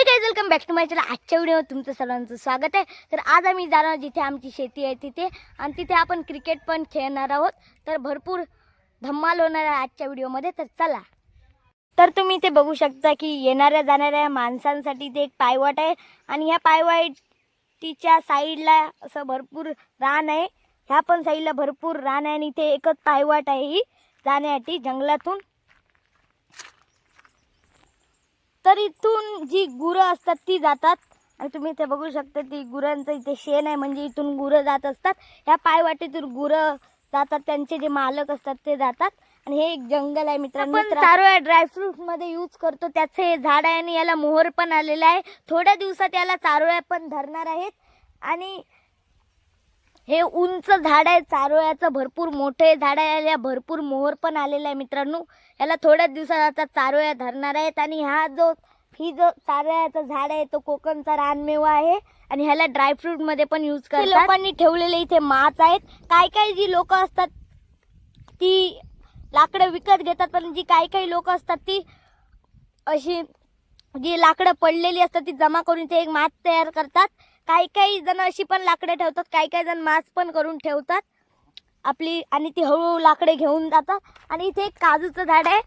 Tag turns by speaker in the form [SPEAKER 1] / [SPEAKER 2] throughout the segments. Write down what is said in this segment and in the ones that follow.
[SPEAKER 1] Guys, welcome back to my channel. आजच्या video तुमचं सर्वांचं स्वागत आहे। तर आज आम्ही जाणार जिथे आमची शेती आहे तिथे, आणि तिथे आपण क्रिकेट पण खेळणार आहोत। तर भरपूर धमाल होणार आहे आजच्या व्हिडिओमध्ये। तर चला। तर तुम्ही ते बघू शकता की येणाऱ्या जाणाऱ्या माणसांसाठी ते एक पायवाट आहे, आणि ह्या पायवाटीच्या साईडला असं भरपूर रान आहे। ह्या पण साईडला भरपूर रान आहे, आणि ते एकच पायवाट आहे ही जाण्यासाठी जंगलातून। तर इथून जी गुरं असतात ती जातात, आणि तुम्ही इथे बघू शकता ती गुरांचं इथे शेण आहे, म्हणजे इथून गुरं जात असतात। ह्या पायवाटेतून गुरं जातात, त्यांचे जे मालक असतात ते जातात। आणि हे एक जंगल आहे मित्रांनो। आपण चारोळ्या ड्रायफ्रूट मध्ये यूज करतो, त्याचं हे झाड आहे, आणि याला मोहर पण आलेला आहे। थोड्या दिवसात याला चारोळ्या पण धरणार आहेत, आणि हे उंच झाड आहे चारोळ्याचं, भरपूर मोठे झाड आहे। याला भरपूर मोहर पण आलेला आहे मित्रांनो। याला थोड्याच दिवसात आता चारोळ्या धरणार आहेत। आणि ही जो चारोळ्याचं झाड आहे तो कोकणचा रानमेवा आहे, आणि ह्याला ड्रायफ्रूट मध्ये पण यूज करतात। लोकांनी ठेवलेले इथे माठ आहेत। काय जी लोक असतात ती लाकडं विकत घेतात, पण जी काही लोक असतात ती अशी जी लाकडं पडलेली असतात ती जमा करून ते एक माठ तयार करतात। काही जण अशी पण लाकडं ठेवतात, काही जण माठ पण करून ठेवतात आपली, आणि ती हळूहळू लाकडे घेऊन जातात। आणि इथे एक काजूचं झाड आहे,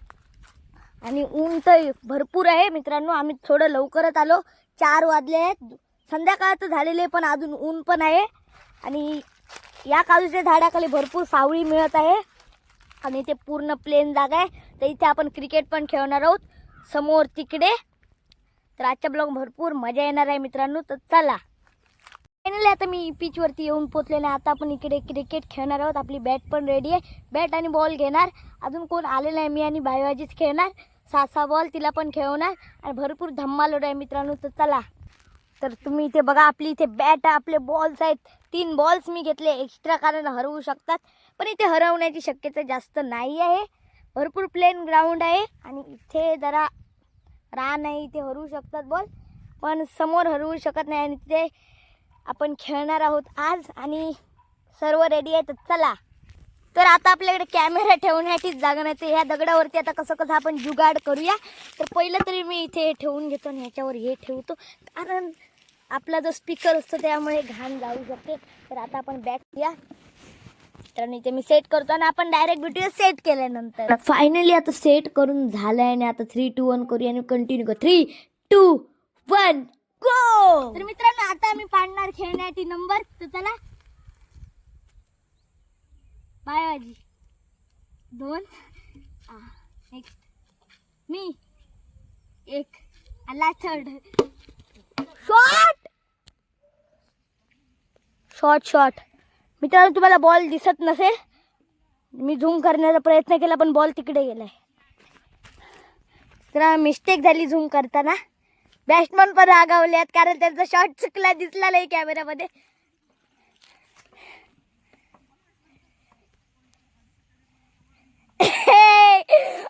[SPEAKER 1] आणि ऊन तर भरपूर आहे मित्रांनो। आम्ही थोडं लवकरच आलो, 4 वाजले आहेत, संध्याकाळचं झालेले, पण अजून ऊन पण आहे। आणि या काजूच्या झाडाखाली भरपूर सावळी मिळत आहे, आणि ते पूर्ण प्लेन जागा आहे। तर इथे आपण क्रिकेट पण खेळणार आहोत समोर तिकडे। तर आजच्या ब्लॉग भरपूर मजा येणार आहे मित्रांनो। तर चला। फायनली आता मी पिच वरती येऊन पोहोचलेले आहे। आता आपण इकडे क्रिकेट खेळणार आहोत। आपली बॅट पण रेडी आहे, बॅट आणि बॉल घेणार। अजून कोण आलेलं आहे, मी आणि बायवाजीच खेळणार। 6 बॉल तिला पण खेळवणार, आणि भरपूर धम्माल होणार आहे मित्रांनो। तर चला। तर तुम्ही इथे बघा, आपली इथे बॅट आहे, आपले बॉल्स आहेत। 3 बॉल्स मी घेतले एक्स्ट्रा, कारण हरवू शकतात, पण इथे हरवण्याची शक्यता जास्त नाही आहे। भरपूर प्लेन ग्राउंड आहे, आणि इथे जरा रान आहे, इथे हरवू शकतात बॉल, पण समोर हरवू शकत नाही। आणि तिथे आपण खेळणार आहोत आज, आणि सर्व रेडी आहे। तर चला। तर आता आपल्याकडे कॅमेरा ठेवण्याची जागा नाही, तर ह्या दगडावरती आता कसं आपण जुगाड करूया। तर पहिलं तरी मी इथे ठेवून घेतो, आणि ह्याच्यावर हे ठेवतो, कारण आपला जो स्पीकर असतो त्यामुळे घाण जाऊ शकते। तर आता आपण बॅक द्या, तर इथे मी सेट करतो, आणि आपण डायरेक्ट व्हिडिओ सेट केल्यानंतर फायनली आता सेट करून झालंय। आणि आता 3, 2, 1 करूया, आणि कंटिन्यू कर। 3, 2, 1 गो। तर मित्रांनो आता मी पाडणार खेळण्यासाठी नंबर। तर चला। बायवाजी 2, नेक्स्ट मी 1, आला थर्ड शॉट। मित्रांनो तुम्हाला बॉल दिसत नसेल, मी झूम करण्याचा प्रयत्न केला, पण बॉल तिकडे गेलाय। तर मिस्टेक झाली झूम करताना। बॅट्समन पण रागावल्यात, कारण त्यांचा शॉट चुकला, दिसला नाही कॅमेरामध्ये।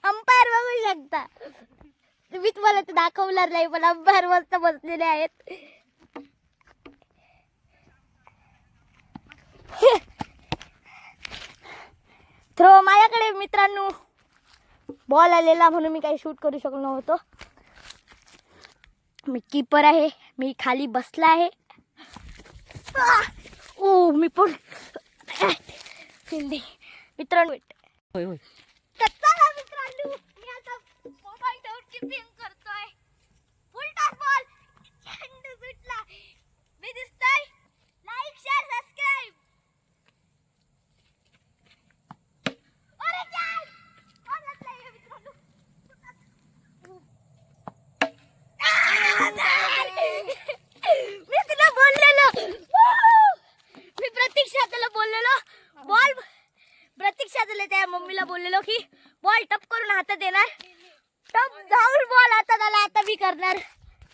[SPEAKER 1] अंपायर बघू शकता तुम्ही, तुम्हाला ते दाखवणार नाही, पण अंपायर मस्त बसलेले आहेत। थ्रो माझ्याकडे मित्रांनो बॉल आलेला, म्हणून मी काही शूट करू शकलो नव्हतो। मी कीपर आहे, मी खाली बसला आहे। ओ मी पण फिल्डिंग मित्रांनो। मित्रांनो मी आता मोबाईल ठेवून कीपिंग करतोय। फुल टॉस बॉल चेंडू सुटला। मी दिसतोय, लाईक शेअर सबस्क्राइब। अरे यार बॉलच नाही मित्रांनो। मी तुला बोललेलो, मी प्रतीक्षाला बोललेलो बॉल, प्रतीक्षाला त्या मम्मीला बोललेलो की बॉल टप करून हातात देणार, टप जाऊन बॉल हातात आला। आता मी करणार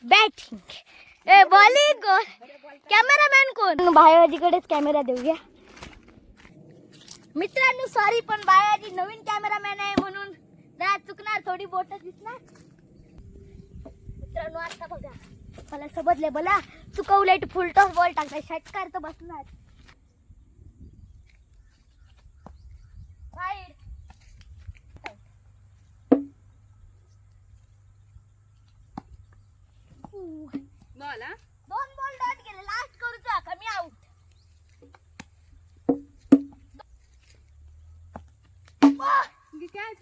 [SPEAKER 1] बॅटिंग, बॉलिंग। कॅमेरामॅन कोण? बायवाजीकडेच कॅमेरा देऊया मित्रांनो। सॉरी, पण बायवाजी नवीन कॅमेरामॅन आहे, म्हणून जरा चुकणार, थोडी बोट दिसणार मित्रांनो। आता बघा, मला समजले, मला चुकवलंय, फुल टॉस बॉल टाकलाय, षटकार तर बसणार।
[SPEAKER 2] बॉल हा
[SPEAKER 1] 2 बॉल डॉट गेले लास्ट करूचा कमी आउट
[SPEAKER 2] काय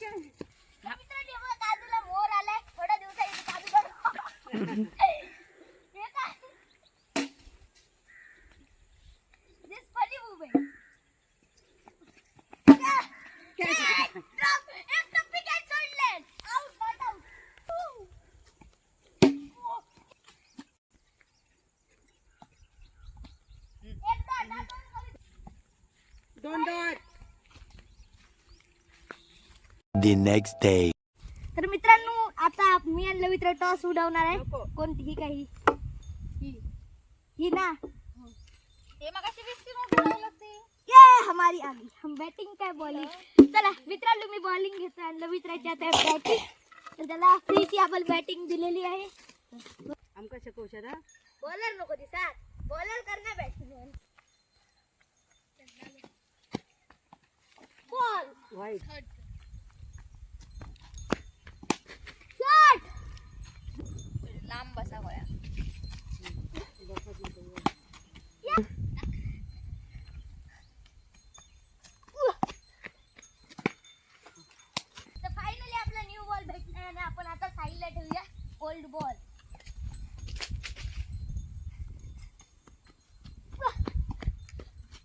[SPEAKER 1] मित्रांनो बघा काजूला मोर आलाय थोड्या दिवसांनी काजू बघ. हे काय दिस फनी मूव आहे एक टप्पी कॅच सोडले आउट नॉट आउट एक
[SPEAKER 2] दोन डॉट
[SPEAKER 3] The next day.
[SPEAKER 1] तर मित्रांनो आता मी आणि लवित्र टॉस उडवणार आहे
[SPEAKER 2] नको.
[SPEAKER 1] कोणती ही काही ही ना
[SPEAKER 2] हे मगाशी 20 किलो उडवलं ते
[SPEAKER 1] ये हमारी आगी हम बॅटिंग काय बॉलिंग चला मित्रांनो मी बॉलिंग घेतो आणि लवित्राची आता बॅटिंग त्याला फ्रीची आपण बॅटिंग दिलेली आहे
[SPEAKER 2] आमका शिकवशात हा
[SPEAKER 1] बॉलर नको दिसा बॉलर करणार बॅटिंग बॉल
[SPEAKER 2] व्हाईट
[SPEAKER 1] शॉट
[SPEAKER 2] लांब बसा गोया
[SPEAKER 1] तर फायनली आपला न्यू बॉल भेटणार आणि आपण आता साईडला ठेवूया old ball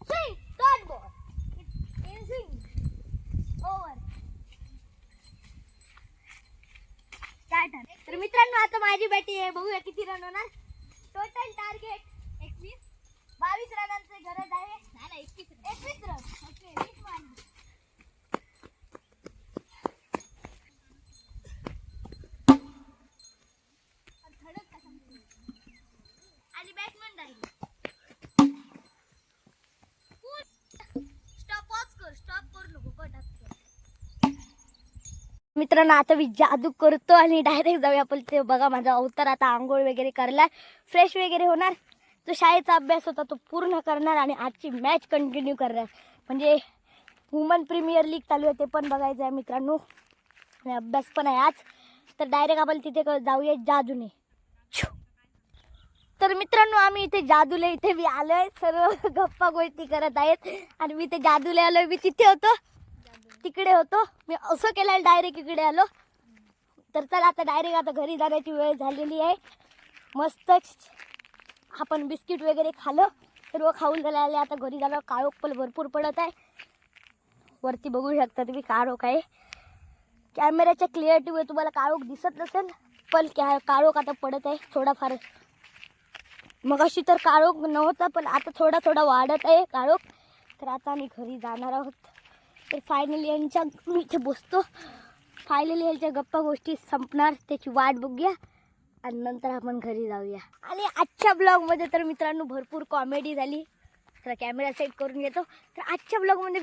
[SPEAKER 1] swing dot ball in swing over start. तर मित्रांनो आता माझी बॅटिंग आहे बघूया किती रन होणार टोटल टार्गेट 22 रनांची गरज आहे नाही 21 रन ओके 20 मारली आणि बॅट्समन राहील स्टॉप वॉच कर स्टॉप करू नको कट असतो. मित्रांनो आता मी जादू करतो आणि डायरेक्ट जाऊया आपण ते बघा माझा अवतार आता आंघोळ वगैरे करलाय फ्रेश वगैरे होणार तो शाळेचा अभ्यास होता तो पूर्ण करणार आणि आजची मॅच कंटिन्यू करणार म्हणजे वुमन प्रीमियर लीग चालू आहे ते पण बघायचं आहे मित्रांनो आणि अभ्यास पण आहे आज तर डायरेक्ट आपण तिथे जाऊया जादूने. तर मित्रांनो आम्ही इथे जादूला इथे मी आलोय सर्व गप्पा गोष्टी करत आहेत आणि मी इथे जादूला आलोय मी तिथे होतो तिकडे होतो मी असं केलं डायरेक्ट इकडे आलो. तर चला आता डायरेक्ट आता घरी जाण्याची वेळ झालेली आहे मस्त आपण बिस्किट वगैरे खाल्लं सर्व खाऊन झालं आले आता घरी झालं काळोख पण भरपूर पडत आहे वरती बघू शकता तुम्ही काळोख आहे कॅमेऱ्याच्या क्लिअरिटीमुळे तुम्हाला काळोख दिसत नसेल पण काळोख आता पडत आहे थोडाफार मग अशी तर काळोख नव्हता पण आता थोडा थोडा वाढत आहे काळोख. तर आता आम्ही घरी जाणार आहोत. तर फायनली यांच्या मी इथे बसतो फायनली यांच्या गप्पा गोष्टी संपणार त्याची वाट बघूया आणि नंतर आपण घरी जाऊया. आणि आजच्या ब्लॉगमध्ये तर मित्रांनो भरपूर कॉमेडी झाली तर कॅमेरा सेट करून घेतो. तर आजच्या ब्लॉगमध्ये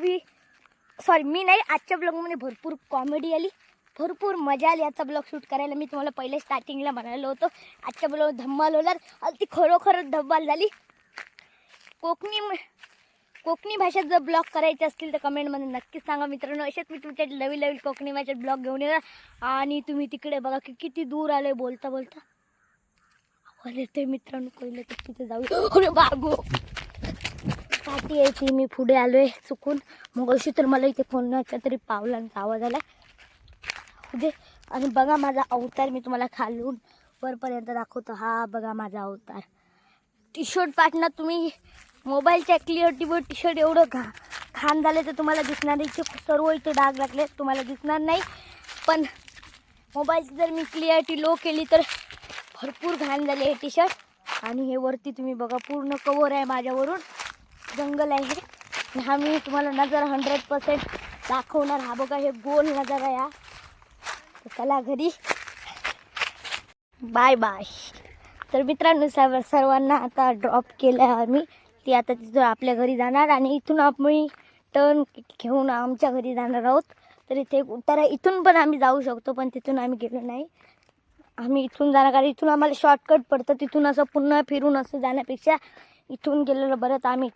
[SPEAKER 1] मी नाही आजच्या ब्लॉगमध्ये भरपूर कॉमेडी आली भरपूर मजा आली आजचा ब्लॉग शूट करायला. मी तुम्हाला पहिले स्टार्टिंगला म्हणालो होतो आजच्या ब्लॉग धम्माल होणार आणि ती खरोखरच धम्माल झाली. कोकणी भाषेत जर ब्लॉग करायचे असतील तर कमेंटमध्ये नक्कीच सांगा मित्रांनो. असेच मी तुमच्या नवीन नवीन कोकणी भाषेत ब्लॉग घेऊन येणार. आणि तुम्ही तिकडे बघा की किती दूर आले बोलता बोलता आवाज येतोय मित्रांनो पहिलं तर तिथे जाऊ. अरे बागो काठी यायची मी पुढे आलोय चुकून मग अशी तर मला इथे कोणाच्या तरी पावलांचा आवाज आला म्हणजे. आणि बघा माझा अवतार मी तुम्हाला खालून वरपर्यंत दाखवतो. हा बघा माझा अवतार. टी शर्ट पाठना तुम्ही मोबाईलच्या क्लिअरिटीवर टी शर्ट एवढं घाण झालं तर तुम्हाला दिसणार नाही. इथे सर्व इथे डाग लागले तुम्हाला दिसणार नाही पण मोबाईलची जर मी क्लिअरिटी लो केली तर भरपूर घाण झाले हे टी शर्ट. आणि हे वरती तुम्ही बघा पूर्ण कवर आहे माझ्यावरून जंगल आहे हे. हा मी तुम्हाला नजारा 100% दाखवणार. हा बघा हे गोल नजारा या. चला घरी बाय बाय. तर मित्रांनो सर्वांना आता ड्रॉप केलं आहे आम्ही ती आता तिथून आपल्या घरी जाणार आणि इथून आम्ही टर्न घेऊन आमच्या घरी जाणार आहोत. तर इथे उत्तर इथून पण आम्ही जाऊ शकतो पण तिथून आम्ही गेलो नाही. आम्ही इथून जाणार कारण इथून आम्हाला शॉर्टकट पडतं तिथून असं पुन्हा फिरून असं जाण्यापेक्षा इथून गेलेलं बरं. तर आम्ही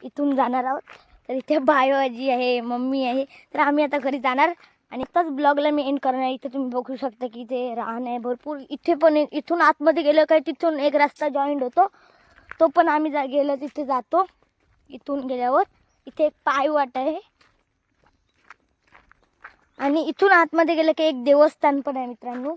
[SPEAKER 1] इथून जाणार आहोत. तर इथे बायो आजी आहे मम्मी आहे तर आम्ही आता घरी जाणार आणि आताच ब्लॉगला मी एंड करणार. इथे तुम्ही बघू शकता की इथे रान आहे भरपूर. इथे पण इथून आतमध्ये गेलं काय तिथून एक रस्ता जॉईंट होतो, तो पण आम्ही गेलो तिथे जातो. इथून गेल्यावर इथे एक पायवाट आहे आणि इथून आतमध्ये गेलं की एक देवस्थान पण आहे मित्रांनो.